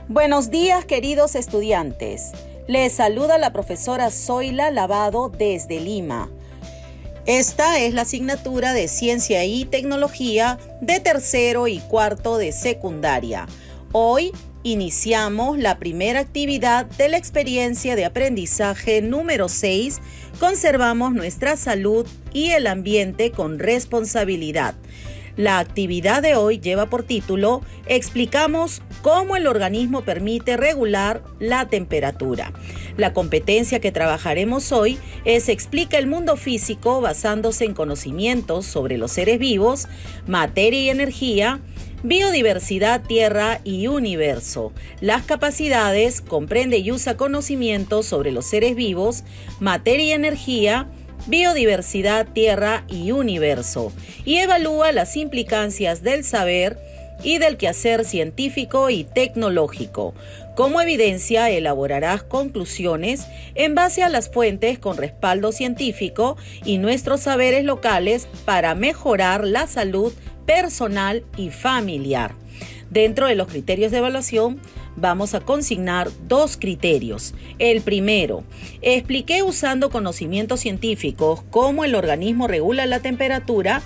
Buenos días, queridos estudiantes. Les saluda la profesora Zoila Lavado desde Lima. Esta es la asignatura de Ciencia y Tecnología de tercero y cuarto de secundaria. Hoy iniciamos la primera actividad de la experiencia de aprendizaje número 6. Conservamos nuestra salud y el ambiente con responsabilidad. La actividad de hoy lleva por título Explicamos cómo el organismo permite regular la temperatura. La competencia que trabajaremos hoy es Explica el mundo físico basándose en conocimientos sobre los seres vivos, materia y energía, biodiversidad, tierra y universo. Las capacidades comprende y usa conocimientos sobre los seres vivos, materia y energía, biodiversidad, tierra y universo, y evalúa las implicancias del saber y del quehacer científico y tecnológico. Como evidencia, elaborarás conclusiones en base a las fuentes con respaldo científico y nuestros saberes locales para mejorar la salud personal y familiar. Dentro de los criterios de evaluación, vamos a consignar 2 criterios. El primero, expliqué usando conocimientos científicos cómo el organismo regula la temperatura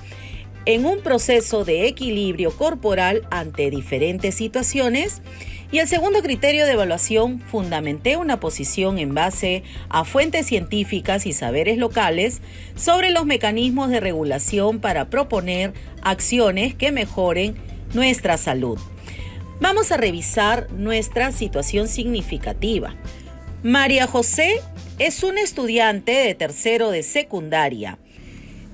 en un proceso de equilibrio corporal ante diferentes situaciones. Y el segundo criterio de evaluación, fundamenté una posición en base a fuentes científicas y saberes locales sobre los mecanismos de regulación para proponer acciones que mejoren nuestra salud. Vamos a revisar nuestra situación significativa. María José es una estudiante de tercero de secundaria.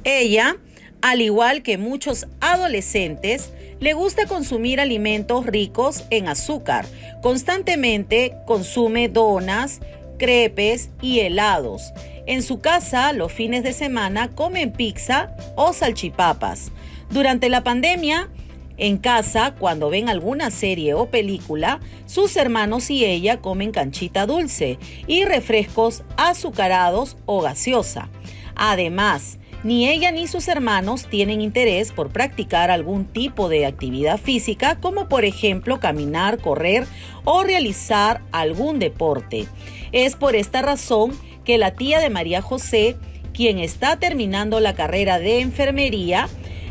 Ella, al igual que muchos adolescentes, le gusta consumir alimentos ricos en azúcar. Constantemente consume donas, crepes y helados. En su casa, los fines de semana, comen pizza o salchipapas. Durante la pandemia, en casa, cuando ven alguna serie o película, sus hermanos y ella comen canchita dulce y refrescos azucarados o gaseosa. Además, ni ella ni sus hermanos tienen interés por practicar algún tipo de actividad física, como por ejemplo caminar, correr o realizar algún deporte. Es por esta razón que la tía de María José, quien está terminando la carrera de enfermería,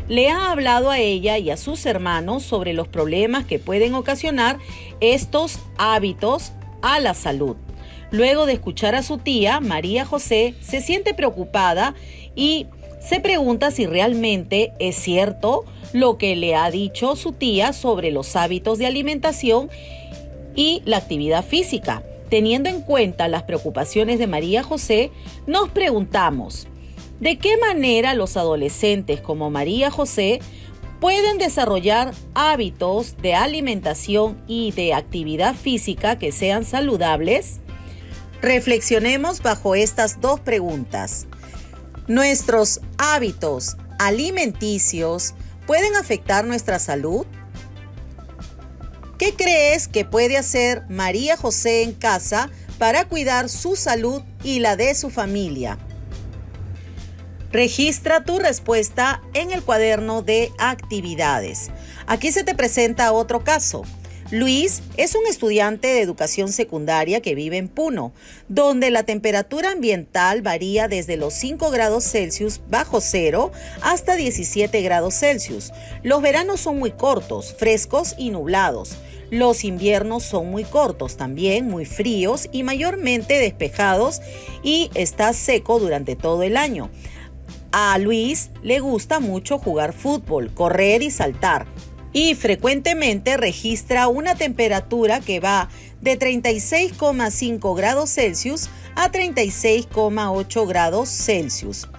le ha hablado a ella y a sus hermanos sobre los problemas que pueden ocasionar estos hábitos a la salud. Luego de escuchar a su tía, María José se siente preocupada y se pregunta si realmente es cierto lo que le ha dicho su tía sobre los hábitos de alimentación y la actividad física. Teniendo en cuenta las preocupaciones de María José, nos preguntamos, ¿de qué manera los adolescentes como María José pueden desarrollar hábitos de alimentación y de actividad física que sean saludables? Reflexionemos bajo estas 2 preguntas. ¿Nuestros hábitos alimenticios pueden afectar nuestra salud? ¿Qué crees que puede hacer María José en casa para cuidar su salud y la de su familia? Registra tu respuesta en el cuaderno de actividades. Aquí se te presenta otro caso. Luis es un estudiante de educación secundaria que vive en Puno, donde la temperatura ambiental varía desde los 5 grados Celsius bajo cero hasta 17 grados Celsius. Los veranos son muy cortos, frescos y nublados. Los inviernos son muy cortos, también muy fríos y mayormente despejados, y está seco durante todo el año. A Luis le gusta mucho jugar fútbol, correr y saltar, y frecuentemente registra una temperatura que va de 36,5 grados Celsius a 36,8 grados Celsius.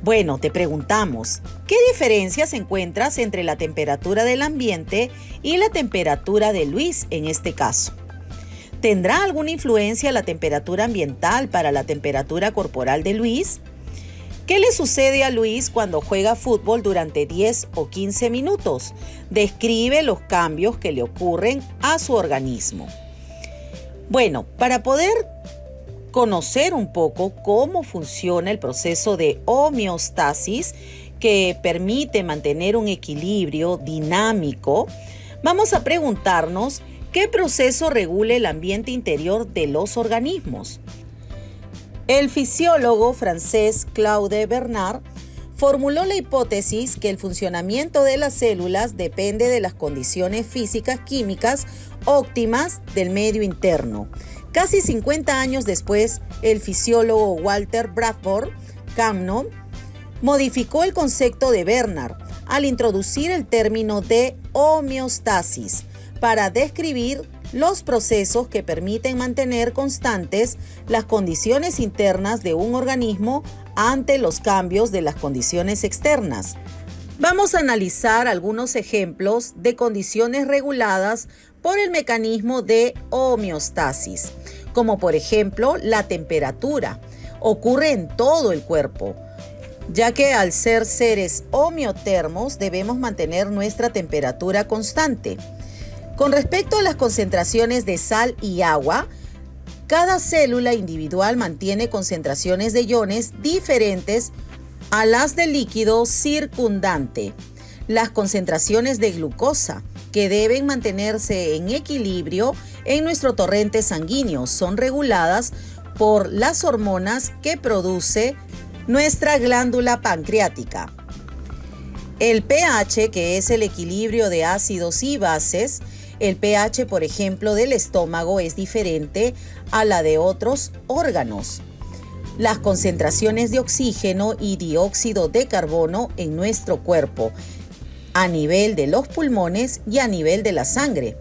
Bueno, te preguntamos, ¿qué diferencias encuentras entre la temperatura del ambiente y la temperatura de Luis en este caso? ¿Tendrá alguna influencia la temperatura ambiental para la temperatura corporal de Luis? ¿Qué le sucede a Luis cuando juega fútbol durante 10 o 15 minutos? Describe los cambios que le ocurren a su organismo. Bueno, para poder conocer un poco cómo funciona el proceso de homeostasis que permite mantener un equilibrio dinámico, vamos a preguntarnos ¿Qué proceso regula el ambiente interior de los organismos? El fisiólogo francés Claude Bernard formuló la hipótesis que el funcionamiento de las células depende de las condiciones físicas químicas óptimas del medio interno. Casi 50 años después, el fisiólogo Walter Bradford Campbell modificó el concepto de Bernard al introducir el término de homeostasis para describir los procesos que permiten mantener constantes las condiciones internas de un organismo ante los cambios de las condiciones externas. Vamos a analizar algunos ejemplos de condiciones reguladas por el mecanismo de homeostasis, como por ejemplo la temperatura. Ocurre en todo el cuerpo, ya que al ser seres homeotermos debemos mantener nuestra temperatura constante. Con respecto a las concentraciones de sal y agua, cada célula individual mantiene concentraciones de iones diferentes a las del líquido circundante. Las concentraciones de glucosa, que deben mantenerse en equilibrio en nuestro torrente sanguíneo, son reguladas por las hormonas que produce nuestra glándula pancreática. El pH, que es el equilibrio de ácidos y bases, el pH, por ejemplo, del estómago es diferente a la de otros órganos. Las concentraciones de oxígeno y dióxido de carbono en nuestro cuerpo, a nivel de los pulmones y a nivel de la sangre.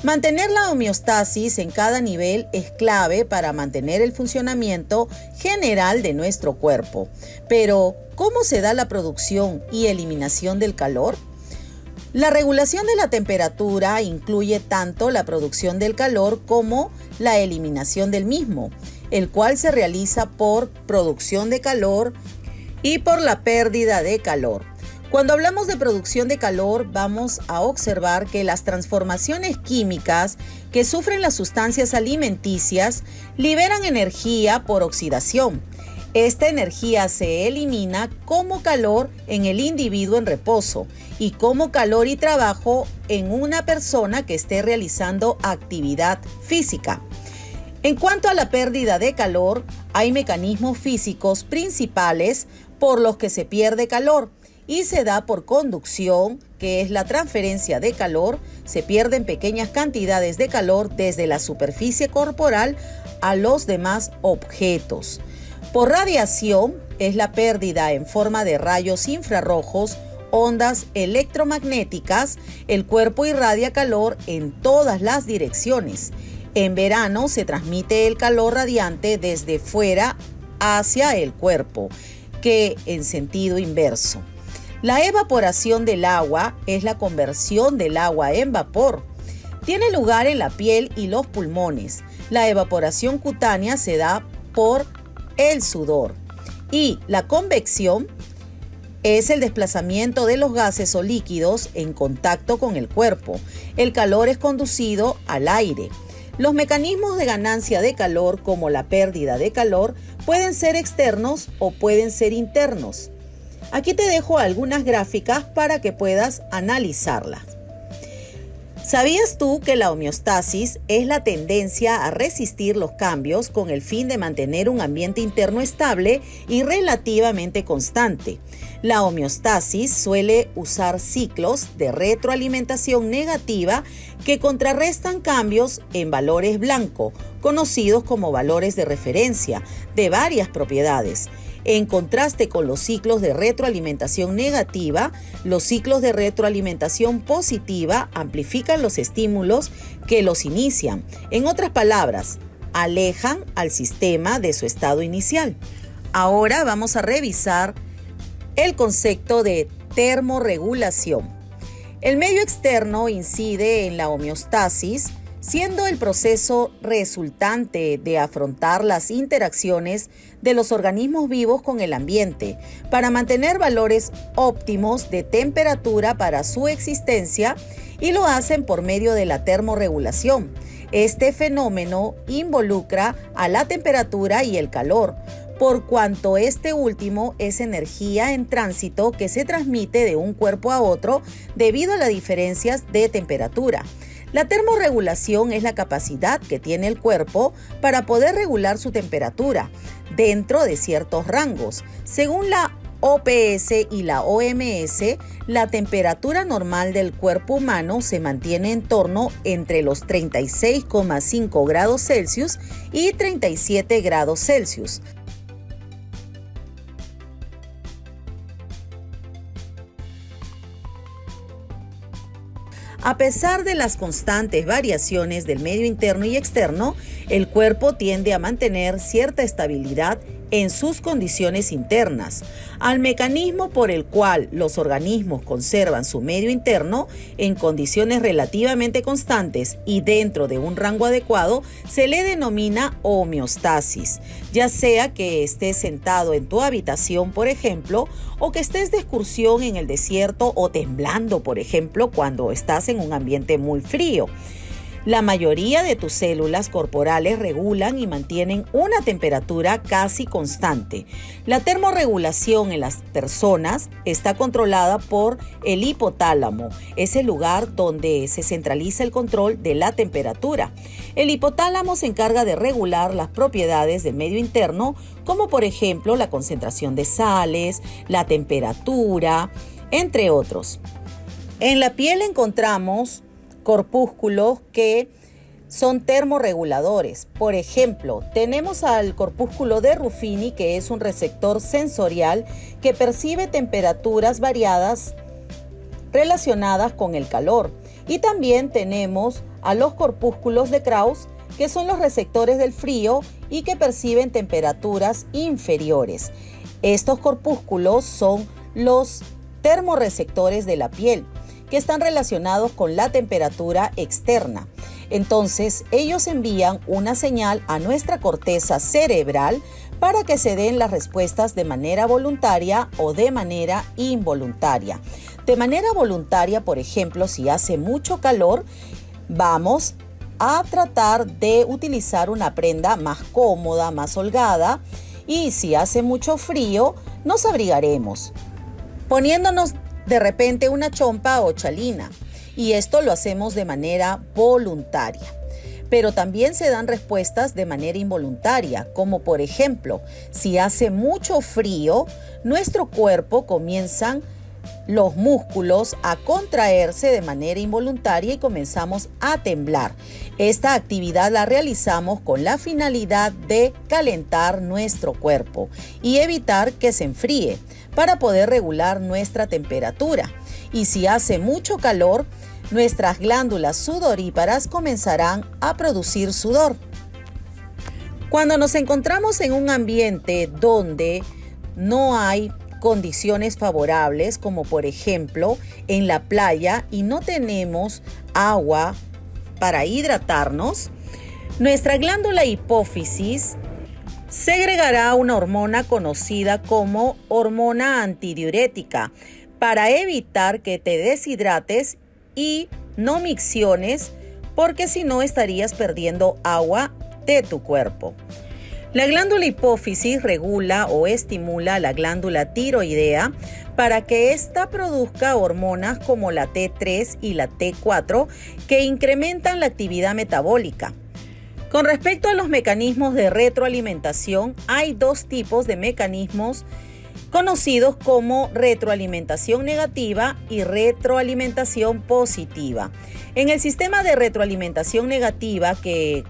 Mantener la homeostasis en cada nivel es clave para mantener el funcionamiento general de nuestro cuerpo. Pero, ¿cómo se da la producción y eliminación del calor? La regulación de la temperatura incluye tanto la producción del calor como la eliminación del mismo, el cual se realiza por producción de calor y por la pérdida de calor. Cuando hablamos de producción de calor, vamos a observar que las transformaciones químicas que sufren las sustancias alimenticias liberan energía por oxidación. Esta energía se elimina como calor en el individuo en reposo y como calor y trabajo en una persona que esté realizando actividad física. En cuanto a la pérdida de calor, hay mecanismos físicos principales por los que se pierde calor y se da por conducción, que es la transferencia de calor. Se pierden pequeñas cantidades de calor desde la superficie corporal a los demás objetos. Por radiación es la pérdida en forma de rayos infrarrojos, ondas electromagnéticas. El cuerpo irradia calor en todas las direcciones. En verano se transmite el calor radiante desde fuera hacia el cuerpo, que en sentido inverso. La evaporación del agua es la conversión del agua en vapor. Tiene lugar en la piel y los pulmones. La evaporación cutánea se da por el sudor. Y la convección es el desplazamiento de los gases o líquidos en contacto con el cuerpo. El calor es conducido al aire. Los mecanismos de ganancia de calor, como la pérdida de calor, pueden ser externos o pueden ser internos. Aquí te dejo algunas gráficas para que puedas analizarlas. ¿Sabías tú que la homeostasis es la tendencia a resistir los cambios con el fin de mantener un ambiente interno estable y relativamente constante? La homeostasis suele usar ciclos de retroalimentación negativa que contrarrestan cambios en valores blanco, conocidos como valores de referencia, de varias propiedades. En contraste con los ciclos de retroalimentación negativa, los ciclos de retroalimentación positiva amplifican los estímulos que los inician. En otras palabras, alejan al sistema de su estado inicial. Ahora vamos a revisar el concepto de termorregulación. El medio externo incide en la homeostasis, siendo el proceso resultante de afrontar las interacciones de los organismos vivos con el ambiente para mantener valores óptimos de temperatura para su existencia, y lo hacen por medio de la termorregulación. Este fenómeno involucra a la temperatura y el calor, por cuanto este último es energía en tránsito que se transmite de un cuerpo a otro debido a las diferencias de temperatura. La termorregulación es la capacidad que tiene el cuerpo para poder regular su temperatura dentro de ciertos rangos. Según la OPS y la OMS, la temperatura normal del cuerpo humano se mantiene en torno entre los 36,5 grados Celsius y 37 grados Celsius. A pesar de las constantes variaciones del medio interno y externo, el cuerpo tiende a mantener cierta estabilidad en sus condiciones internas. Al mecanismo por el cual los organismos conservan su medio interno en condiciones relativamente constantes y dentro de un rango adecuado se le denomina homeostasis, ya sea que estés sentado en tu habitación, por ejemplo, o que estés de excursión en el desierto o temblando, por ejemplo, cuando estás en un ambiente muy frío. La mayoría de tus células corporales regulan y mantienen una temperatura casi constante. La termorregulación en las personas está controlada por el hipotálamo. Es el lugar donde se centraliza el control de la temperatura. El hipotálamo se encarga de regular las propiedades del medio interno, como por ejemplo la concentración de sales, la temperatura, entre otros. En la piel encontramos corpúsculos que son termorreguladores. Por ejemplo, tenemos al corpúsculo de Ruffini, que es un receptor sensorial que percibe temperaturas variadas relacionadas con el calor. Y también tenemos a los corpúsculos de Krauss, que son los receptores del frío y que perciben temperaturas inferiores. Estos corpúsculos son los termorreceptores de la piel, que están relacionados con la temperatura externa. Entonces, ellos envían una señal a nuestra corteza cerebral para que se den las respuestas de manera voluntaria o de manera involuntaria. De manera voluntaria, por ejemplo, si hace mucho calor, vamos a tratar de utilizar una prenda más cómoda, más holgada, y si hace mucho frío, nos abrigaremos, poniéndonos de repente una chompa o chalina, y esto lo hacemos de manera voluntaria. Pero también se dan respuestas de manera involuntaria, como por ejemplo, si hace mucho frío, nuestro cuerpo comienzan los músculos a contraerse de manera involuntaria y comenzamos a temblar. Esta actividad la realizamos con la finalidad de calentar nuestro cuerpo y evitar que se enfríe para poder regular nuestra temperatura. Y si hace mucho calor, nuestras glándulas sudoríparas comenzarán a producir sudor. Cuando nos encontramos en un ambiente donde no hay condiciones favorables, como por ejemplo en la playa, y no tenemos agua para hidratarnos, nuestra glándula hipófisis segregará una hormona conocida como hormona antidiurética para evitar que te deshidrates y no micciones, porque si no estarías perdiendo agua de tu cuerpo. La glándula hipófisis regula o estimula la glándula tiroidea para que ésta produzca hormonas como la T3 y la T4 que incrementan la actividad metabólica. Con respecto a los mecanismos de retroalimentación, hay dos tipos de mecanismos conocidos como retroalimentación negativa y retroalimentación positiva. En el sistema de retroalimentación negativa, que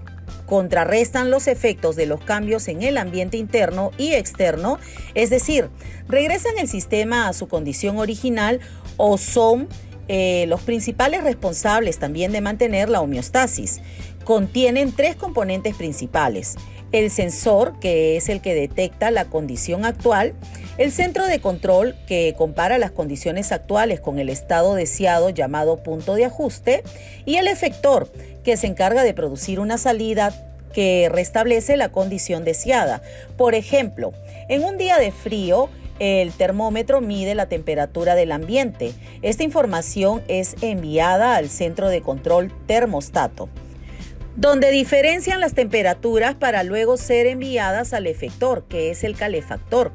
contrarrestan los efectos de los cambios en el ambiente interno y externo, es decir, regresan el sistema a su condición original o son los principales responsables también de mantener la homeostasis. Contienen tres componentes principales: el sensor, que es el que detecta la condición actual; el centro de control, que compara las condiciones actuales con el estado deseado llamado punto de ajuste; y el efector, que se encarga de producir una salida que restablece la condición deseada. Por ejemplo, en un día de frío, el termómetro mide la temperatura del ambiente. Esta información es enviada al centro de control termostato, donde diferencian las temperaturas para luego ser enviadas al efector, que es el calefactor,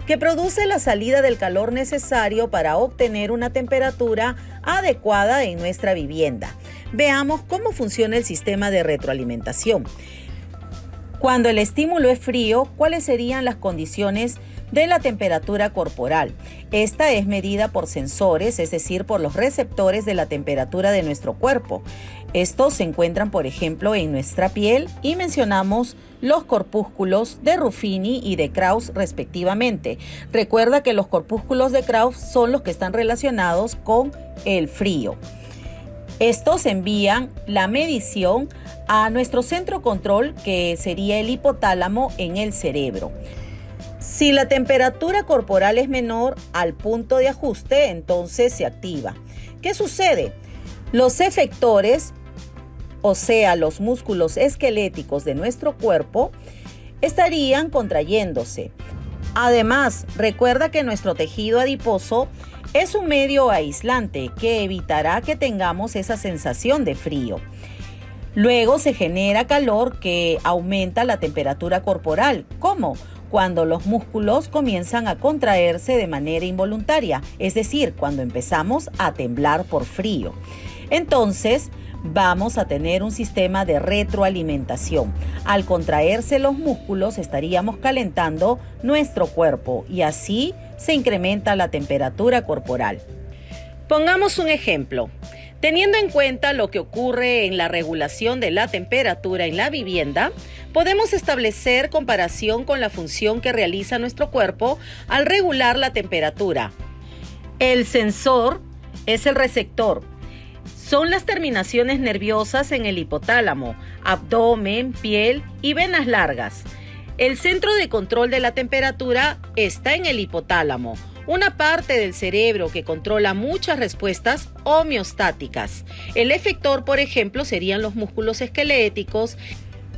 que produce la salida del calor necesario para obtener una temperatura adecuada en nuestra vivienda. veamos cómo funciona el sistema de retroalimentación. Cuando el estímulo es frío, ¿cuáles serían las condiciones de la temperatura corporal? Esta es medida por sensores, es decir, por los receptores de la temperatura de nuestro cuerpo. Estos se encuentran, por ejemplo, en nuestra piel y mencionamos los corpúsculos de Ruffini y de Krauss respectivamente. Recuerda que los corpúsculos de Krauss son los que están relacionados con el frío. Estos envían la medición a nuestro centro control, que sería el hipotálamo en el cerebro. Si la temperatura corporal es menor al punto de ajuste, entonces se activa. ¿Qué sucede? Los efectores, o sea, los músculos esqueléticos de nuestro cuerpo, estarían contrayéndose. Además, recuerda que nuestro tejido adiposo es un medio aislante que evitará que tengamos esa sensación de frío. Luego se genera calor que aumenta la temperatura corporal. ¿Cómo? Cuando los músculos comienzan a contraerse de manera involuntaria, es decir, cuando empezamos a temblar por frío. Entonces, vamos a tener un sistema de retroalimentación. Al contraerse los músculos, estaríamos calentando nuestro cuerpo y así se incrementa la temperatura corporal. Pongamos un ejemplo. Teniendo en cuenta lo que ocurre en la regulación de la temperatura en la vivienda, podemos establecer comparación con la función que realiza nuestro cuerpo al regular la temperatura. El sensor es el receptor. Son las terminaciones nerviosas en el hipotálamo, abdomen, piel y venas largas. El centro de control de la temperatura está en el hipotálamo, una parte del cerebro que controla muchas respuestas homeostáticas. El efector, por ejemplo, serían los músculos esqueléticos,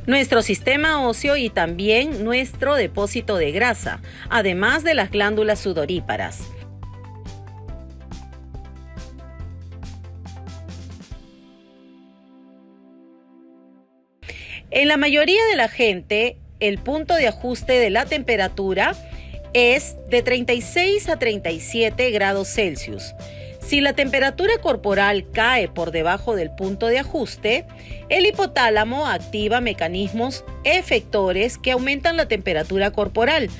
nuestro sistema óseo y también nuestro depósito de grasa, además de las glándulas sudoríparas. En la mayoría de la gente, el punto de ajuste de la temperatura es de 36 a 37 grados Celsius. Si la temperatura corporal cae por debajo del punto de ajuste, el hipotálamo activa mecanismos efectores que aumentan la temperatura corporal,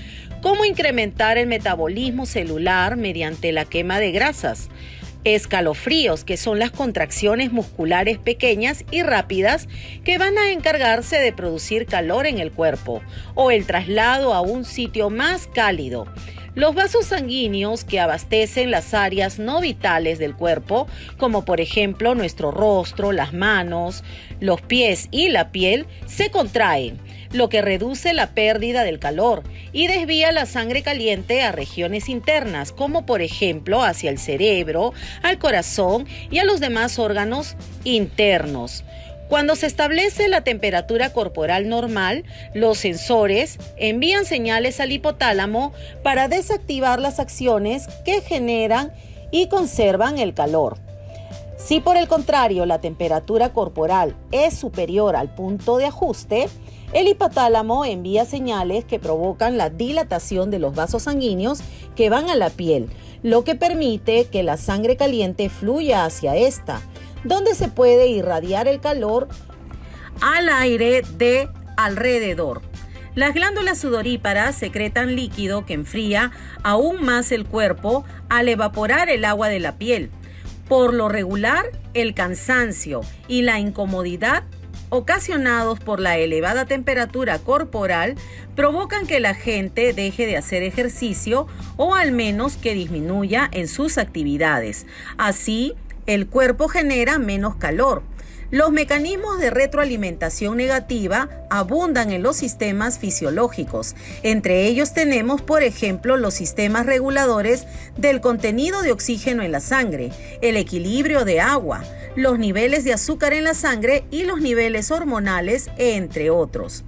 como incrementar el metabolismo celular mediante la quema de grasas, escalofríos, que son las contracciones musculares pequeñas y rápidas que van a encargarse de producir calor en el cuerpo, o el traslado a un sitio más cálido. Los vasos sanguíneos que abastecen las áreas no vitales del cuerpo, como por ejemplo nuestro rostro, las manos, los pies y la piel, se contraen, lo que reduce la pérdida del calor y desvía la sangre caliente a regiones internas, como por ejemplo hacia el cerebro, al corazón y a los demás órganos internos. Cuando se establece la temperatura corporal normal, los sensores envían señales al hipotálamo para desactivar las acciones que generan y conservan el calor. Si por el contrario la temperatura corporal es superior al punto de ajuste, el hipotálamo envía señales que provocan la dilatación de los vasos sanguíneos que van a la piel, lo que permite que la sangre caliente fluya hacia esta, donde se puede irradiar el calor al aire de alrededor. Las glándulas sudoríparas secretan líquido que enfría aún más el cuerpo al evaporar el agua de la piel. Por lo regular, el cansancio y la incomodidad ocasionados por la elevada temperatura corporal provocan que la gente deje de hacer ejercicio o al menos que disminuya en sus actividades. Así, el cuerpo genera menos calor. Los mecanismos de retroalimentación negativa abundan en los sistemas fisiológicos. Entre ellos tenemos, por ejemplo, los sistemas reguladores del contenido de oxígeno en la sangre, el equilibrio de agua, los niveles de azúcar en la sangre y los niveles hormonales, entre otros.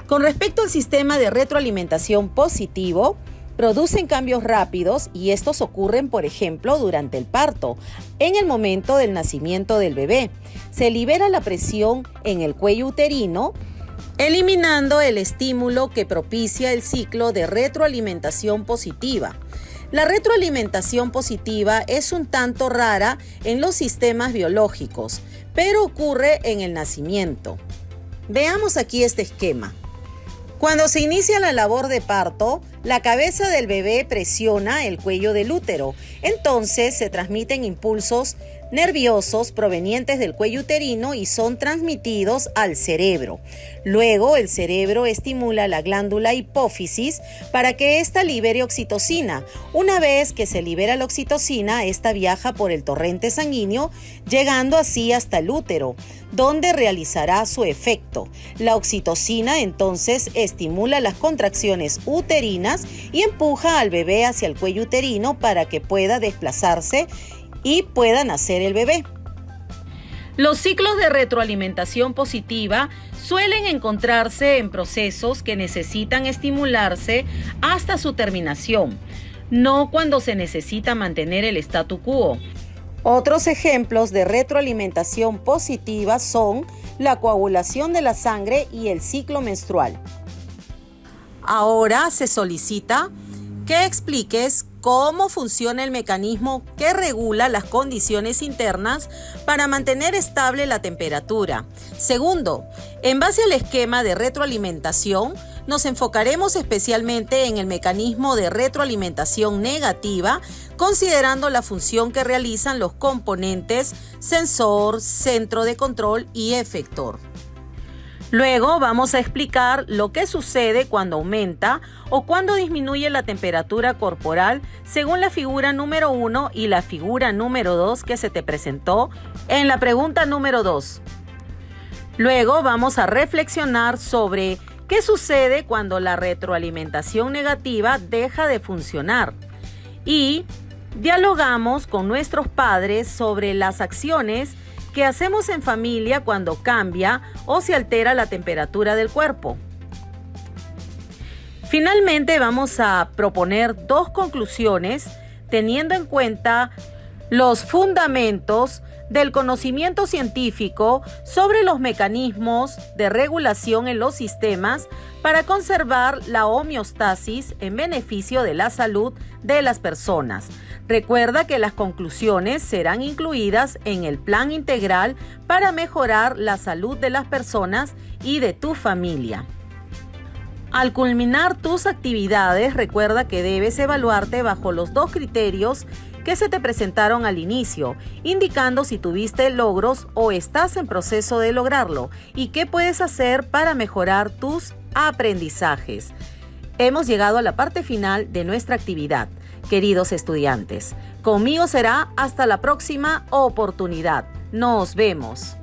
Con respecto al sistema de retroalimentación positivo, producen cambios rápidos y estos ocurren, por ejemplo, durante el parto, en el momento del nacimiento del bebé. Se libera la presión en el cuello uterino, eliminando el estímulo que propicia el ciclo de retroalimentación positiva. La retroalimentación positiva es un tanto rara en los sistemas biológicos, pero ocurre en el nacimiento. Veamos aquí este esquema. Cuando se inicia la labor de parto, la cabeza del bebé presiona el cuello del útero. Entonces se transmiten impulsos nerviosos provenientes del cuello uterino y son transmitidos al cerebro. Luego el cerebro estimula la glándula hipófisis para que ésta libere oxitocina. Una vez que se libera la oxitocina, esta viaja por el torrente sanguíneo, llegando así hasta el útero, donde realizará su efecto. La oxitocina entonces estimula las contracciones uterinas y empuja al bebé hacia el cuello uterino para que pueda desplazarse y pueda nacer el bebé. Los ciclos de retroalimentación positiva suelen encontrarse en procesos que necesitan estimularse hasta su terminación, no cuando se necesita mantener el statu quo. Otros ejemplos de retroalimentación positiva son la coagulación de la sangre y el ciclo menstrual. Ahora se solicita que expliques cómo funciona el mecanismo que regula las condiciones internas para mantener estable la temperatura. Segundo, en base al esquema de retroalimentación, nos enfocaremos especialmente en el mecanismo de retroalimentación negativa, considerando la función que realizan los componentes sensor, centro de control y efector. Luego vamos a explicar lo que sucede cuando aumenta o cuando disminuye la temperatura corporal según la figura número 1 y la figura número 2 que se te presentó en la pregunta número 2. Luego vamos a reflexionar sobre qué sucede cuando la retroalimentación negativa deja de funcionar y dialogamos con nuestros padres sobre las acciones que hacemos en familia cuando cambia o se altera la temperatura del cuerpo. Finalmente vamos a proponer 2 conclusiones teniendo en cuenta los fundamentos del conocimiento científico sobre los mecanismos de regulación en los sistemas para conservar la homeostasis en beneficio de la salud de las personas. Recuerda que las conclusiones serán incluidas en el plan integral para mejorar la salud de las personas y de tu familia. Al culminar tus actividades, recuerda que debes evaluarte bajo los 2 criterios que se te presentaron al inicio, indicando si tuviste logros o estás en proceso de lograrlo y qué puedes hacer para mejorar tus aprendizajes. Hemos llegado a la parte final de nuestra actividad, queridos estudiantes. Conmigo será hasta la próxima oportunidad. Nos vemos.